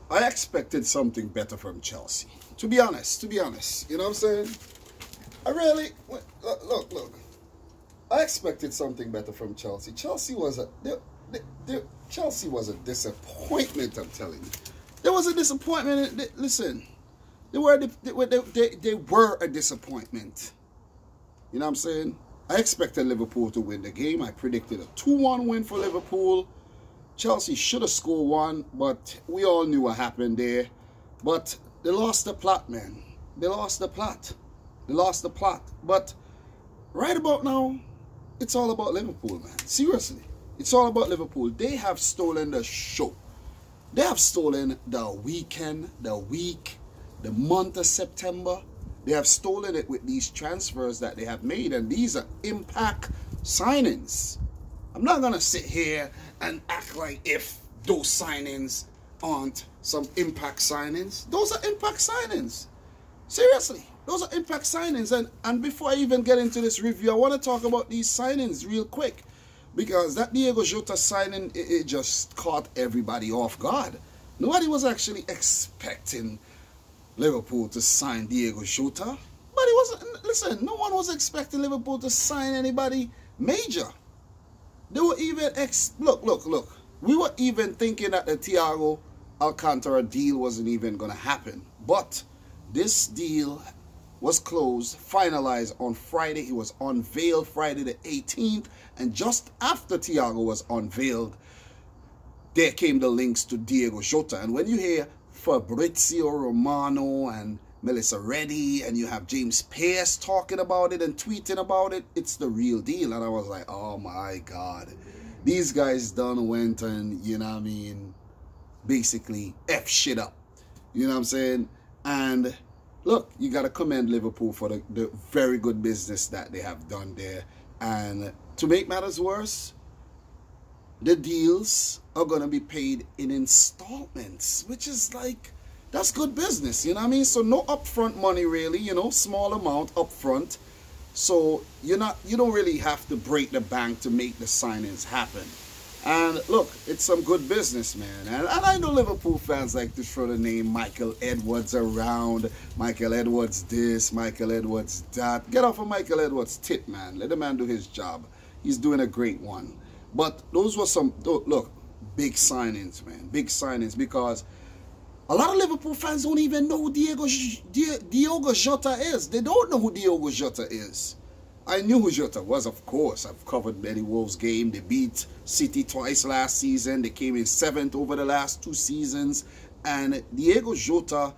I expected something better from Chelsea. To be honest, you know what I'm saying? I really, look. I expected something better from Chelsea. Chelsea was a disappointment, I'm telling you. There was a disappointment. Listen, they were a disappointment. You know what I'm saying? I expected Liverpool to win the game. I predicted a 2-1 win for Liverpool. Chelsea should have scored one, but we all knew what happened there. But they lost the plot, man. They lost the plot. They lost the plot. But right about now, it's all about Liverpool, man. Seriously. It's all about Liverpool. They have stolen the show. They have stolen the weekend, the week, the month of September. They have stolen it with these transfers that they have made. And these are impact signings. I'm not going to sit here and act like if those signings aren't some impact signings. Those are impact signings. Seriously. Those are impact signings. And before I even get into this review, I want to talk about these signings real quick. Because that Thiago Jota signing, it just caught everybody off guard. Nobody was actually expecting Liverpool to sign Thiago Jota. But it wasn't, listen, no one was expecting Liverpool to sign anybody major. They were even, look. We were even thinking that the Thiago Alcantara deal wasn't even going to happen. But this deal was closed, finalized on Friday. It was unveiled Friday the 18th. And just after Thiago was unveiled, there came the links to Thiago Jota. And when you hear Fabrizio Romano and Melissa Reddy, and you have James Pearce talking about it and tweeting about it, it's the real deal. And I was like, oh my God. These guys done went and, you know what I mean, basically F shit up. You know what I'm saying? And look, you got to commend Liverpool for the very good business that they have done there. And to make matters worse, the deals are going to be paid in installments, which is like, that's good business, you know what I mean? So no upfront money really, you know, small amount upfront. So you don't really have to break the bank to make the signings happen. And look, it's some good business, man. And I know Liverpool fans like to throw the name Michael Edwards around. Michael Edwards this, Michael Edwards that. Get off of Michael Edwards' tit, man. Let the man do his job. He's doing a great one. But those were some, look, big signings, man. Big signings, because a lot of Liverpool fans don't even know who Diogo Jota is. They don't know who Diogo Jota is. I knew who Jota was, of course. I've covered many Wolves games. They beat City twice last season. They came in 7th over the last 2 seasons. And Diogo Jota,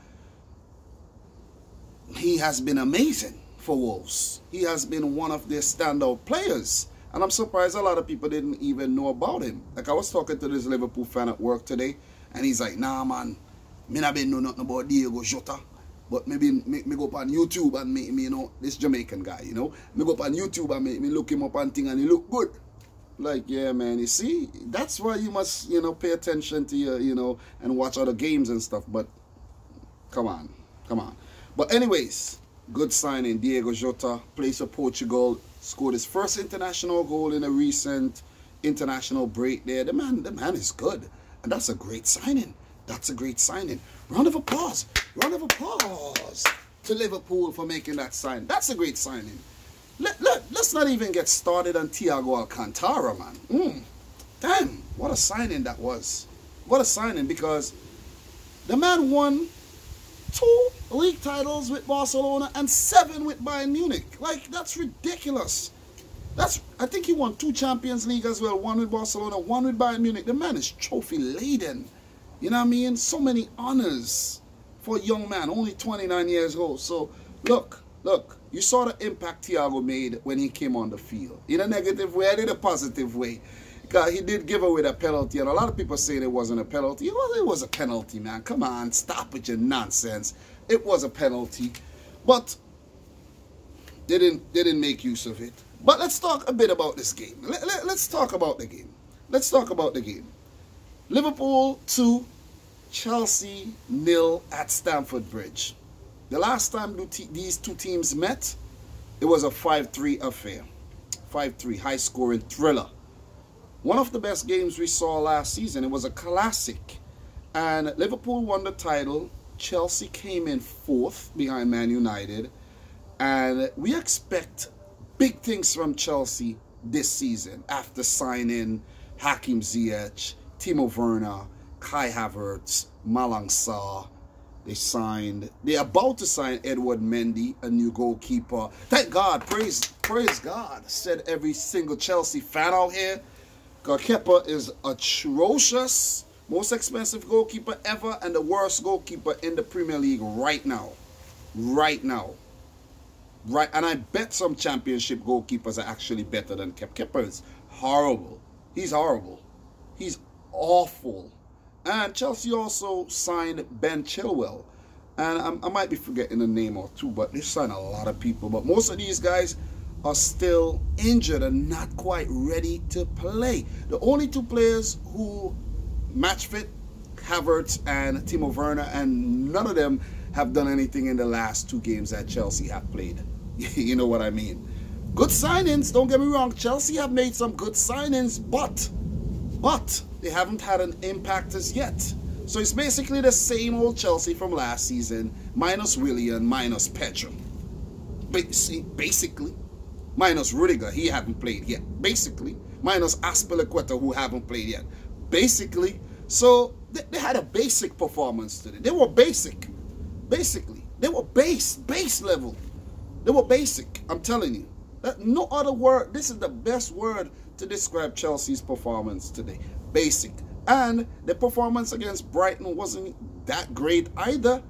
he has been amazing for Wolves. He has been one of their standout players. And I'm surprised a lot of people didn't even know about him. Like, I was talking to this Liverpool fan at work today, and he's like, nah, man, me not been know nothing about Diogo Jota. But maybe me go up on YouTube and me, you know, this Jamaican guy, you know. Me go up on YouTube and me look him up and thing and he look good. Like, yeah, man, you see, that's why you must, you know, pay attention to your, you know, and watch other games and stuff. But come on. But anyways, good signing. Diogo Jota plays for Portugal, scored his first international goal in a recent international break there. The man is good. And that's a great signing. That's a great signing. Round of applause. Round of applause to Liverpool for making that sign. That's a great signing. Let's not even get started on Thiago Alcantara, man. Damn, what a signing that was. What a signing, because the man won 2 league titles with Barcelona and 7 with Bayern Munich. Like, that's ridiculous. I think he won 2 Champions League as well. 1 with Barcelona, 1 with Bayern Munich. The man is trophy laden. You know what I mean? So many honors for a young man, only 29 years old. So, look, you saw the impact Thiago made when he came on the field. In a negative way and in a positive way. Because he did give away the penalty, and a lot of people saying it wasn't a penalty. It was a penalty, man. Come on, stop with your nonsense. It was a penalty. But they didn't make use of it. But let's talk a bit about this game. Let's talk about the game. Let's talk about the game. Liverpool 2, Chelsea 0 at Stamford Bridge. The last time these 2 teams met, it was a 5-3 affair. 5-3, high-scoring thriller. One of the best games we saw last season. It was a classic. And Liverpool won the title. Chelsea came in 4th behind Man United. And we expect big things from Chelsea this season after signing Hakim Ziyech, Timo Werner, Kai Havertz, Malang Sarr. They're about to sign Edward Mendy, a new goalkeeper. Thank God, praise God, said every single Chelsea fan out here. God, Kepa is atrocious. Most expensive goalkeeper ever and the worst goalkeeper in the Premier League right now. Right now. Right, and I bet some championship goalkeepers are actually better than Kepa. Kepa is horrible. He's horrible. He's awful. And Chelsea also signed Ben Chilwell. And I might be forgetting a name or two, but they signed a lot of people. But most of these guys are still injured and not quite ready to play. The only 2 players who match fit, Havertz and Timo Werner, and none of them have done anything in the last 2 games that Chelsea have played. You know what I mean? Good signings, don't get me wrong. Chelsea have made some good signings, but they haven't had an impact as yet. So it's basically the same old Chelsea from last season, minus Willian, minus Pedro. Basically. Minus Rudiger, he haven't played yet. Basically. Minus Aspilicueta, who haven't played yet. Basically. So they had a basic performance today. They were basic. Basically. They were base level. They were basic. I'm telling you. No other word. This is the best word to describe Chelsea's performance today. Basic. And the performance against Brighton wasn't that great either.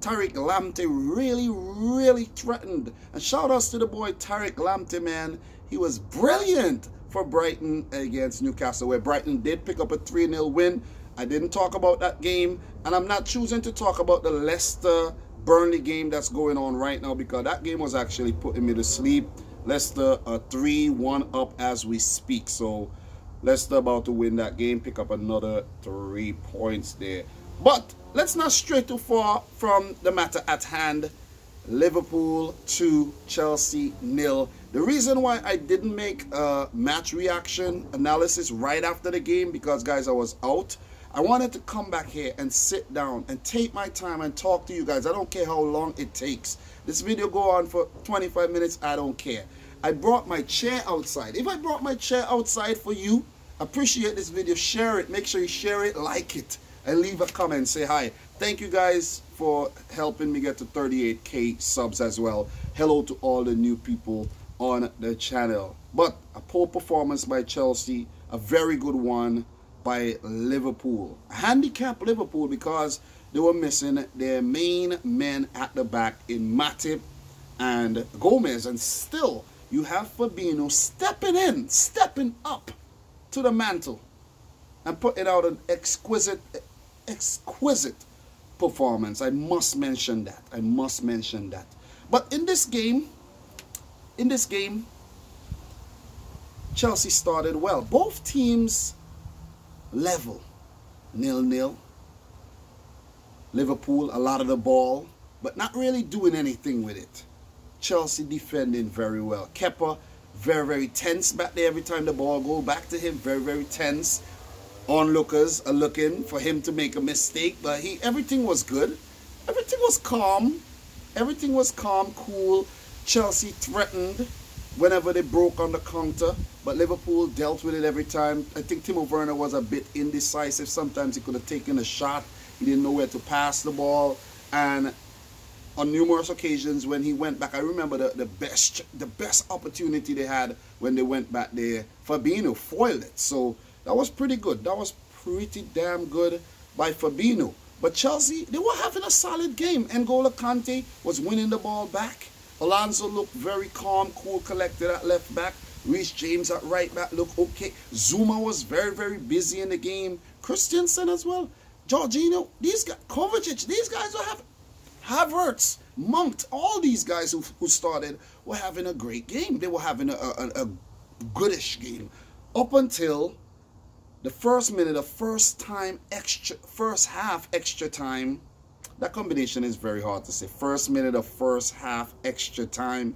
Tariq Lamptey really threatened. And shout outs to the boy Tariq Lamptey, man. He was brilliant for Brighton against Newcastle, where Brighton did pick up a 3-0 win. I didn't talk about that game. And I'm not choosing to talk about the Leicester-Burnley game that's going on right now, because that game was actually putting me to sleep. Leicester are 3-1 up as we speak. So Leicester about to win that game, pick up another 3 points there. But let's not stray too far from the matter at hand. Liverpool 2, Chelsea 0. The reason why I didn't make a match reaction analysis right after the game, because guys, I was out. I wanted to come back here and sit down and take my time and talk to you guys. I don't care how long it takes. This video go on for 25 minutes. I don't care. I brought my chair outside. If I brought my chair outside for you, appreciate this video. Share it. Make sure you share it, like it, and leave a comment. Say hi. Thank you guys for helping me get to 38K subs as well. Hello to all the new people on the channel. But a poor performance by Chelsea. A very good one by Liverpool. Handicap Liverpool because they were missing their main men at the back in Matip and Gomez. And still, you have Fabinho stepping up to the mantle and putting out an exquisite performance. I must mention that. But in this game, Chelsea started well. Both teams level, 0-0. Liverpool, a lot of the ball, but not really doing anything with it. Chelsea defending very well. Kepa, very tense back there every time the ball go back to him. Very tense. Onlookers are looking for him to make a mistake, but everything was good. Everything was calm. Everything was calm, cool. Chelsea threatened whenever they broke on the counter, but Liverpool dealt with it every time. I think Timo Werner was a bit indecisive. Sometimes he could have taken a shot. He didn't know where to pass the ball. And on numerous occasions when he went back, I remember the best opportunity they had when they went back there. Fabinho foiled it. So that was pretty good. That was pretty damn good by Fabinho. But Chelsea, they were having a solid game. N'Golo Kante was winning the ball back. Alonso looked very calm, cool, collected at left back. Reece James at right back looked okay. Zuma was very busy in the game. Christensen as well. Jorginho, these guys, Kovacic, these guys were having, Havertz, Mount, all these guys who started were having a great game. They were having a goodish game up until the first minute of first half extra time. That combination is very hard to say. First minute of first half extra time.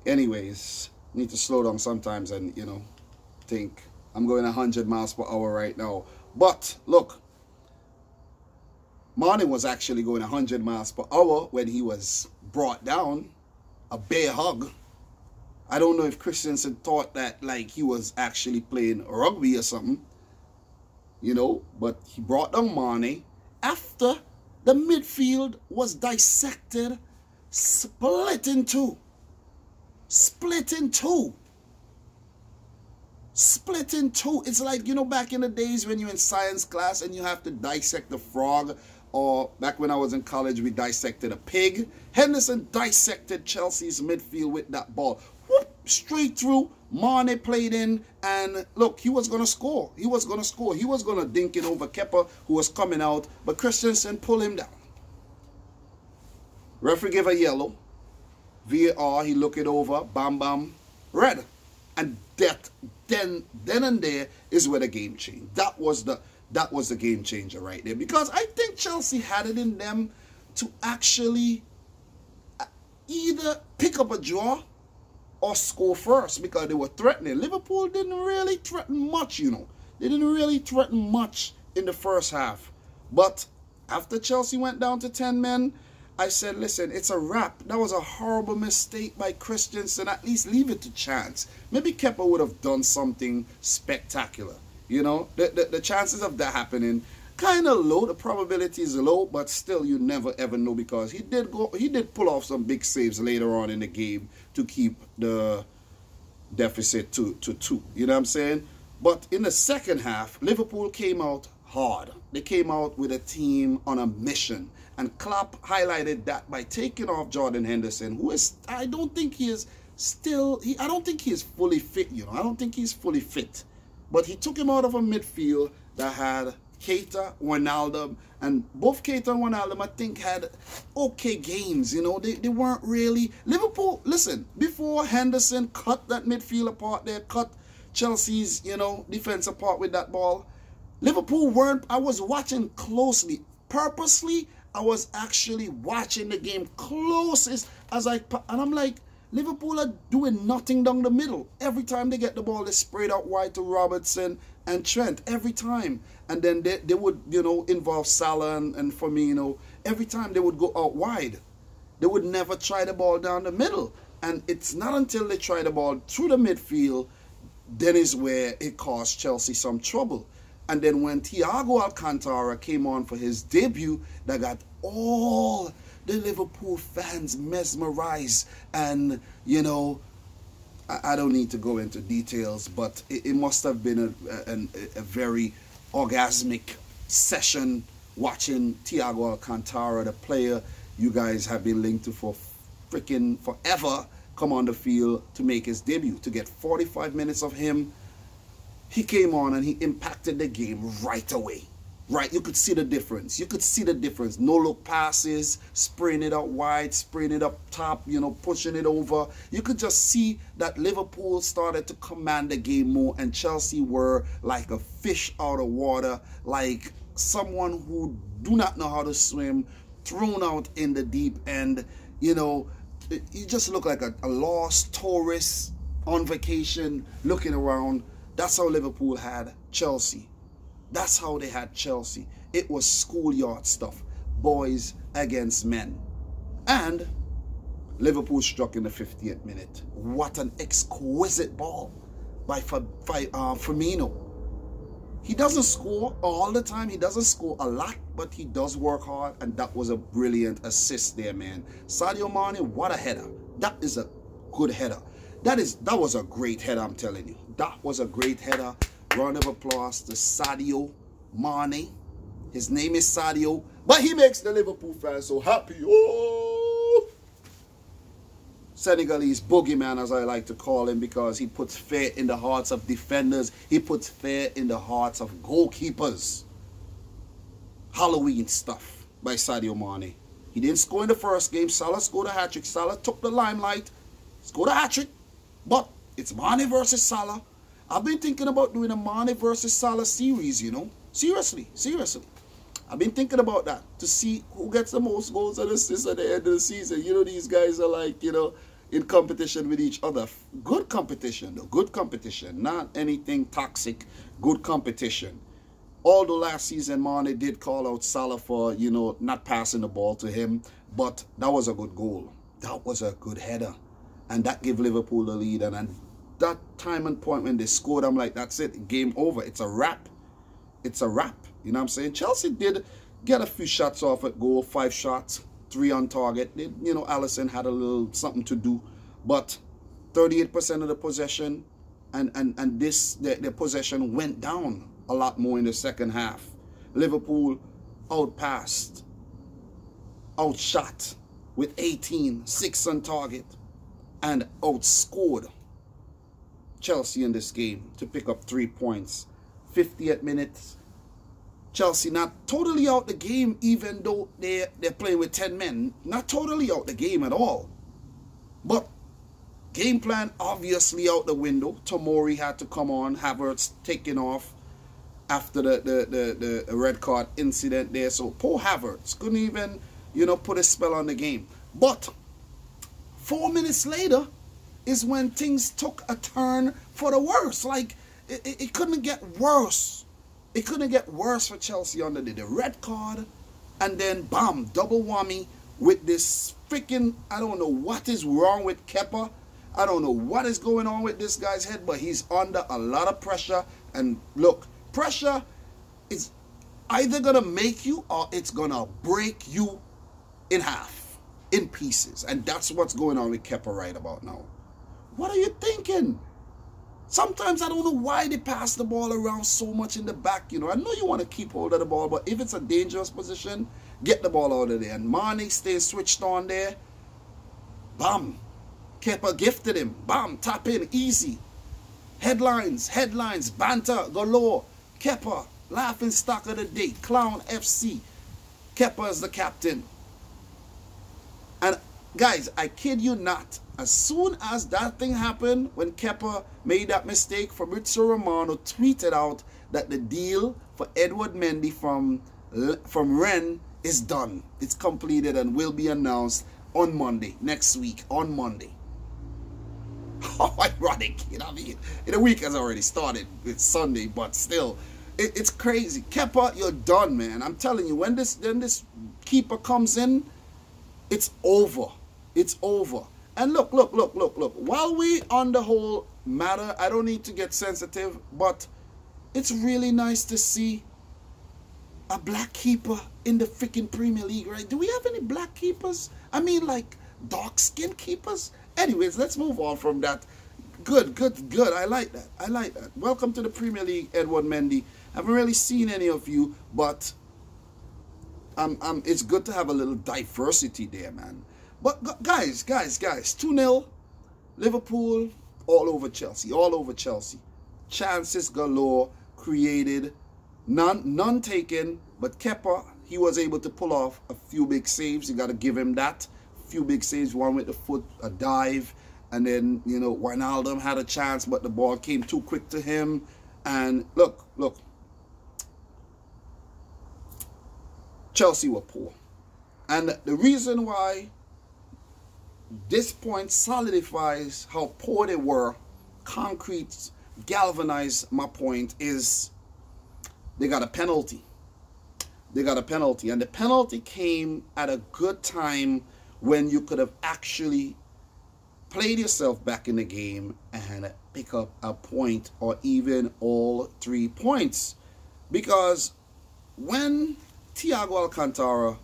Anyways, need to slow down sometimes and, you know, think. I'm going 100 miles per hour right now. But look, Mané was actually going 100 miles per hour when he was brought down. A bear hug. I don't know if Christensen thought that like he was actually playing rugby or something. You know, but he brought down Mané after the midfield was dissected, split in two. Split in two. Split in two. It's like, you know, back in the days when you're in science class and you have to dissect a frog, or back when I was in college, we dissected a pig. Henderson dissected Chelsea's midfield with that ball. Whoop, straight through. Mané played in, and look, he was going to score. He was going to score. He was going to dink it over Kepa, who was coming out, but Christensen pulled him down. Referee gave a yellow. VAR, he looked it over, bam, bam, red. And that, then and there is where the game changed. That was the game changer right there. Because I think Chelsea had it in them to actually either pick up a draw or score first, because they were threatening. Liverpool didn't really threaten much, you know. They didn't really threaten much in the first half. But after Chelsea went down to 10 men, I said, listen, it's a wrap. That was a horrible mistake by Christensen. At least leave it to chance. Maybe Kepa would have done something spectacular. You know, the chances of that happening kind of low. The probability is low, but still you never ever know, because he did pull off some big saves later on in the game to keep the deficit to 2. You know what I'm saying? But in the second half, Liverpool came out hard. They came out with a team on a mission. And Klopp highlighted that by taking off Jordan Henderson, who is, I don't think he is still, I don't think he is fully fit, you know. I don't think he's fully fit. But he took him out of a midfield that had Kepa, Wijnaldum, and both Kepa and Wijnaldum, I think, had okay games, you know. They weren't really, Liverpool, listen, before Henderson cut that midfield apart there, cut Chelsea's, you know, defense apart with that ball, Liverpool weren't, I was watching closely, purposely. I was actually watching the game closest and I'm like, Liverpool are doing nothing down the middle. Every time they get the ball, they spread out wide to Robertson and Trent, every time. And then they would, you know, involve Salah and Firmino. Every time they would go out wide. They would never try the ball down the middle. And it's not until they try the ball through the midfield, then is where it caused Chelsea some trouble. And then when Thiago Alcantara came on for his debut, that got all the Liverpool fans mesmerized. And, you know, I don't need to go into details, but it must have been a very orgasmic session watching Thiago Alcantara, the player you guys have been linked to for freaking forever, come on the field to make his debut. To get 45 minutes of him, he came on and he impacted the game right away. Right, you could see the difference. You could see the difference. No-look passes, spraying it out wide, spraying it up top, you know, pushing it over. You could just see that Liverpool started to command the game more, and Chelsea were like a fish out of water, like someone who do not know how to swim, thrown out in the deep end. You know, you just look like a lost tourist on vacation looking around. That's how Liverpool had Chelsea. That's how they had Chelsea. It was schoolyard stuff. Boys against men. And Liverpool struck in the 50th minute. What an exquisite ball by Firmino. He doesn't score all the time. He doesn't score a lot, but he does work hard. And that was a brilliant assist there, man. Sadio Mané, what a header. That is a good header. That was a great header, I'm telling you. That was a great header. Round of applause to Sadio Mané. His name is Sadio, but he makes the Liverpool fans so happy. Oh! Senegalese boogeyman, as I like to call him, because he puts fear in the hearts of defenders. He puts fear in the hearts of goalkeepers. Halloween stuff by Sadio Mané. He didn't score in the first game. Salah scored a hat-trick. Salah took the limelight, scored a hat-trick. But it's Mané versus Salah. I've been thinking about doing a Mané versus Salah series, you know. Seriously, seriously. I've been thinking about that to see who gets the most goals and assists at the end of the season. You know, these guys are like, you know, in competition with each other. Good competition, though. Good competition. Not anything toxic. Good competition. Although last season, Mané did call out Salah for, you know, not passing the ball to him. But that was a good goal. That was a good header. And that gave Liverpool the lead. And that time and point when they scored, I'm like, that's it. Game over. It's a wrap. It's a wrap. You know what I'm saying? Chelsea did get a few shots off at goal. 5 shots. 3 on target. They, you know, Alisson had a little something to do. But 38% of the possession. And the possession went down a lot more in the second half. Liverpool outpassed, outshot with 18, 6 on target, and outscored Chelsea in this game to pick up 3 points. 50th minute, Chelsea not totally out the game, even though they're playing with 10 men. Not totally out the game at all. But game plan obviously out the window. Tomori had to come on. Havertz taken off after the red card incident there. So poor Havertz couldn't even, you know, put a spell on the game. But 4 minutes later is when things took a turn for the worse. Like, it couldn't get worse. It couldn't get worse for Chelsea under the red card. And then, bam, double whammy with this freaking, I don't know what is wrong with Kepa. I don't know what is going on with this guy's head, but he's under a lot of pressure. And look, pressure is either going to make you or it's going to break you in half, in pieces. And that's what's going on with Kepa right about now. What are you thinking? Sometimes I don't know why they pass the ball around so much in the back. You know, I know you want to keep hold of the ball, but if it's a dangerous position, get the ball out of there. And Mané stays switched on there. Bam. Kepa gifted him. Bam. Tap in. Easy. Headlines. Banter galore. Kepa. Laughing stock of the day. Clown FC. Kepa is the captain. And guys, I kid you not. As soon as that thing happened, when Kepa made that mistake, Fabrizio Romano tweeted out that the deal for Edward Mendy from Rennes is done. It's completed and will be announced on Monday, next week, on Monday. How ironic, you know what I mean? The week has already started. It's Sunday, but still, it's crazy. Kepa, you're done, man. I'm telling you, when this keeper comes in, it's over. It's over. And look. While we on the whole matter, I don't need to get sensitive, but it's really nice to see a black keeper in the freaking Premier League, right? Do we have any black keepers? I mean, like, dark-skinned keepers? Anyways, let's move on from that. Good. I like that. Welcome to the Premier League, Edward Mendy. I haven't really seen any of you, but it's good to have a little diversity there, man. But guys, 2-0, Liverpool, all over Chelsea. Chances galore created, none taken, but Kepa, he was able to pull off a few big saves. You got to give him that. A few big saves, one with the foot, a dive, and then, you know, Wijnaldum had a chance, but the ball came too quick to him. And look, Chelsea were poor. And the reason why this point solidifies how poor they were, concrete, galvanized my point, is they got a penalty. And the penalty came at a good time when you could have actually played yourself back in the game and pick up a point or even all 3 points. Because when Thiago Alcantara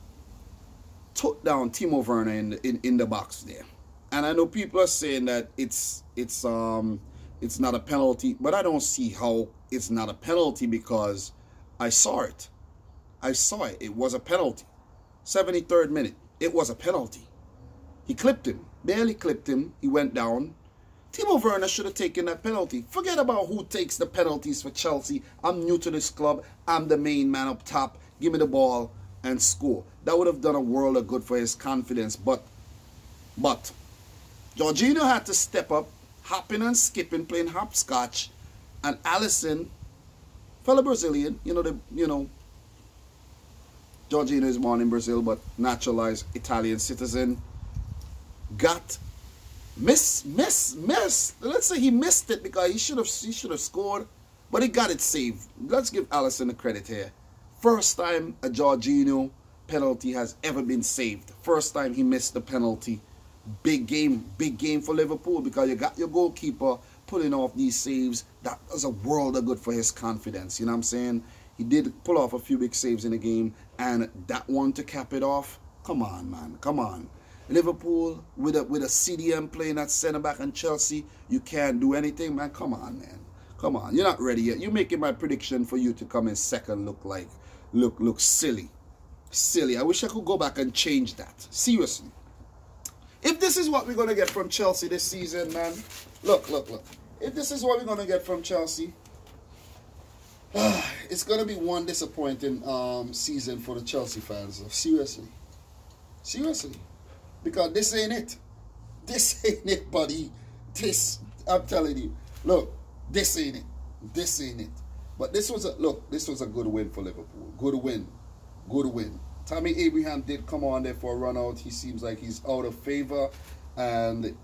took down Timo Werner in the box there, and I know people are saying that it's not a penalty, but I don't see how it's not a penalty, because I saw it. It was a penalty. 73rd minute, it was a penalty. He clipped him, barely clipped him. He went down. Timo Werner should have taken that penalty. Forget about who takes the penalties for Chelsea. I'm new to this club. I'm the main man up top. Give me the ball and score. That would have done a world of good for his confidence. But Jorginho had to step up, hopping and skipping, playing hopscotch, and Alisson, fellow Brazilian, Jorginho is born in Brazil but naturalized Italian citizen, got missed. Let's say he missed it, because he should have scored. But he got it saved. Let's give Alisson the credit here. First time a Jorginho penalty has ever been saved. First time he missed the penalty. Big game for Liverpool, because you got your goalkeeper pulling off these saves. That was a world of good for his confidence. You know what I'm saying? He did pull off a few big saves in the game, and that one to cap it off. Come on, man. Come on. Liverpool with a CDM playing at centre back, and Chelsea, you can't do anything, man. Come on, man. Come on. You're not ready yet. You're making my prediction for you to come in second look silly. Silly. I wish I could go back and change that. Seriously. If this is what we're going to get from Chelsea this season, man. Look. If this is what we're going to get from Chelsea, it's going to be one disappointing season for the Chelsea fans. Seriously. Seriously. Because this ain't it. This ain't it, buddy. This, I'm telling you. Look, this ain't it. This ain't it. But this was a good win for Liverpool. Good win. Good win. Tammy Abraham did come on there for a run out. He seems like he's out of favor, and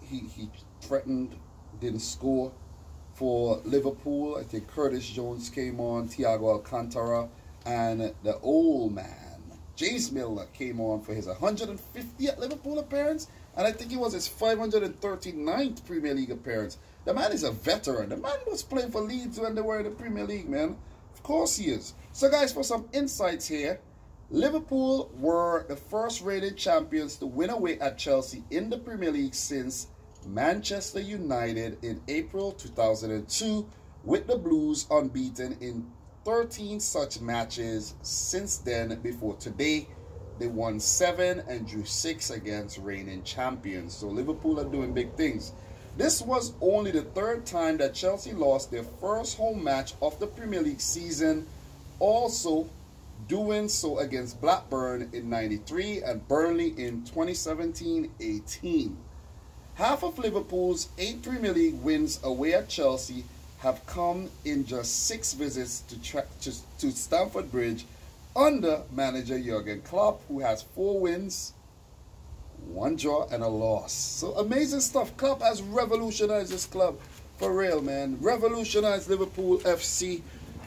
he threatened, didn't score for Liverpool. I think Curtis Jones came on, Thiago Alcantara, and the old man James Milner came on for his 150th Liverpool appearance, and I think it was his 539th Premier League appearance. The man is a veteran. The man was playing for Leeds when they were in the Premier League, man. Of course he is. So guys, for some insights here, Liverpool were the first rated champions to win away at Chelsea in the Premier League since Manchester United in April 2002, with the Blues unbeaten in 13 such matches since then. Before today, they won 7 and drew 6 against reigning champions. So Liverpool are doing big things. This was only the 3rd time that Chelsea lost their first home match of the Premier League season, also doing so against Blackburn in '93 and Burnley in 2017-18. Half of Liverpool's 8 Premier League wins away at Chelsea have come in just 6 visits to Stamford Bridge under manager Jurgen Klopp, who has 4 wins, 1 draw, and a loss. So amazing stuff. Klopp has revolutionized this club for real, man. Revolutionized Liverpool FC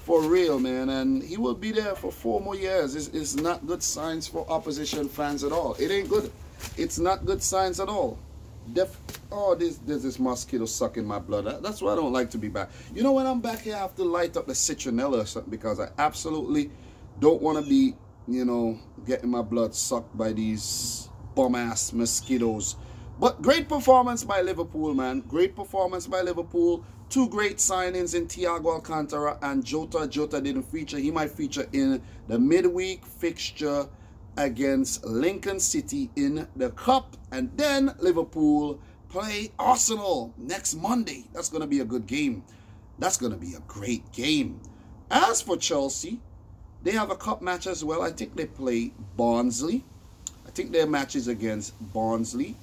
for real, man. And he will be there for 4 more years. It's not good signs for opposition fans at all. It ain't good. It's not good signs at all. There's this mosquito sucking my blood. That's why I don't like to be back. You know, when I'm back here, I have to light up the citronella or something, because I absolutely don't want to be, you know, getting my blood sucked by these bum-ass mosquitoes. But great performance by Liverpool, man. Great performance by Liverpool. 2 great signings in Thiago Alcantara and Jota. Jota didn't feature. He might feature in the midweek fixture against Lincoln City in the Cup. And then Liverpool play Arsenal next Monday. That's going to be a good game. That's going to be a great game. As for Chelsea, they have a cup match as well. I think they play Barnsley. I think their match is against Barnsley.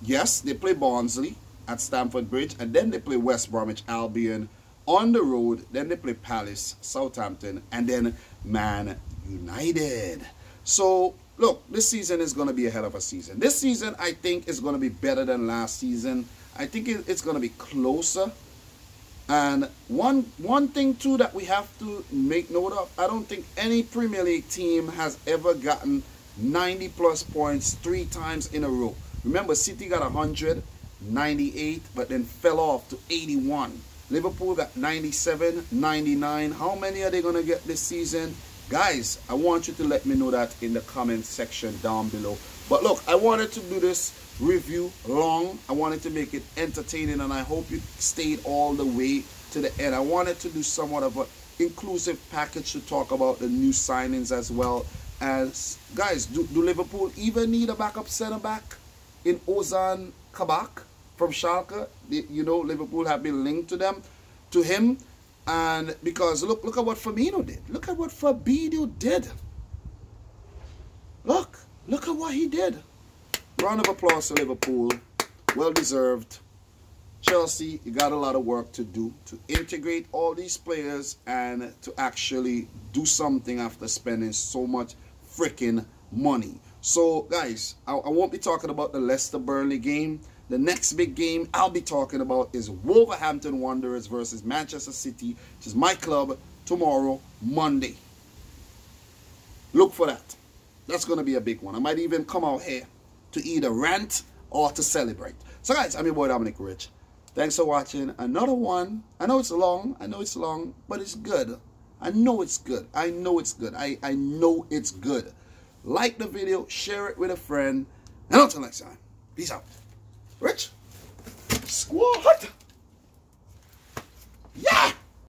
Yes, they play Barnsley at Stamford Bridge, and then they play West Bromwich Albion on the road. Then they play Palace, Southampton, and then Man United. So, look, this season is going to be a hell of a season. This season, I think, is going to be better than last season. I think it's going to be closer. And one thing, too, that we have to make note of, I don't think any Premier League team has ever gotten 90-plus points 3 times in a row. Remember, City got 100, 98, but then fell off to 81. Liverpool got 97, 99. How many are they going to get this season? Guys, I want you to let me know that in the comment section down below. But look, I wanted to do this review long. I wanted to make it entertaining, and I hope you stayed all the way to the end. I wanted to do somewhat of an inclusive package to talk about the new signings as well. As guys, do Liverpool even need a backup center back in Ozan Kabak from Schalke? You know, Liverpool have been linked to him. And because look at what Firmino did. Look at what Fabinho did. Look at what he did. Round of applause to Liverpool. Well deserved. Chelsea, you got a lot of work to do to integrate all these players and to actually do something after spending so much freaking money. So guys, I won't be talking about the Leicester Burnley game. The next big game I'll be talking about is Wolverhampton Wanderers versus Manchester City, which is my club, tomorrow, Monday. Look for that. That's going to be a big one. I might even come out here to either rant or to celebrate. So guys, I'm your boy Dominic Rich. Thanks for watching another one. I know it's long, but it's good. I know it's good. I know it's good. I know it's good. Like the video, share it with a friend, and until next time, peace out. Rich Squad. Yeah.